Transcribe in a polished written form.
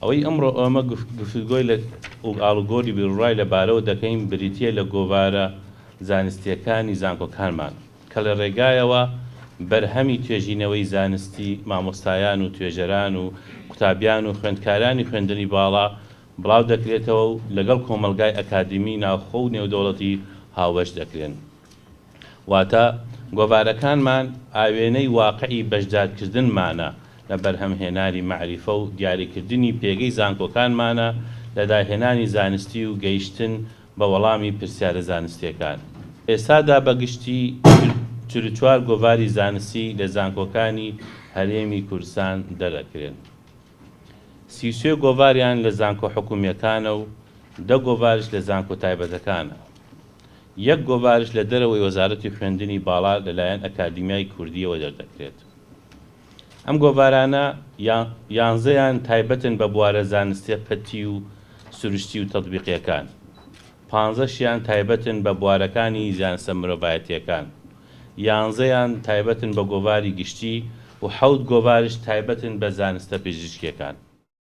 ئەوەی ئەمڕۆ گفتوگۆی لە ئاڵوگۆری بیرڕای لەبارەوە دەکەین بریتیە لە گۆڤارە زانستیەکانی زانکۆکانمان کە لە ڕێگایەوە بەرهەمی توێژینەوەی زانستی مامۆستایان و توێژەران و قوتابیان و خوێندکارانی خوێندنی باڵا بڵاو دەکرێتەوە و لەگەڵ کۆمەلگای ئەکادمی ناوخۆ و نێودەوڵەتی هاوبەش دەکرێن. واتە گۆڤارەکانمان ئاوێنەی واقعی بەشدارکردنمانە لە بەرهەمهێنانی مەعریفە و دیاریکردنی پێگەی زانکۆکانمانە لە داهێنانی زانستی و گەیشتن بە وەڵامی پرسیارە زانستیەکان. ئێستادا بەگشتی 44 گۆڤاری زانستی لە زانکۆکانی هەرێمی کوردستان دەرەکرێن. 33 گۆڤاریان لە زانکۆ حکوومیەکانە و 10 گۆڤاریش لە زانکۆ تایبەتەکانە. 1 گۆڤاریش لە دەرەوەی وەزارەتی خوێندنی باڵا لەلایەن ئەکادیمیای کوردیەوە دەردەکرێت. ئەم گۆڤارانە 11یان تایبەتن بە بوارە زانستیە پەتی و سروشتی و تەطبیقیەکان، 15یان تایبەتن بە بوارەکانی زانستە مرۆڤایەتیەکان، 11یان تایبەتن بە گۆڤاری گشتی و 7 گۆڤاریش تایبەتن بە زانستە پزیشکیەکان.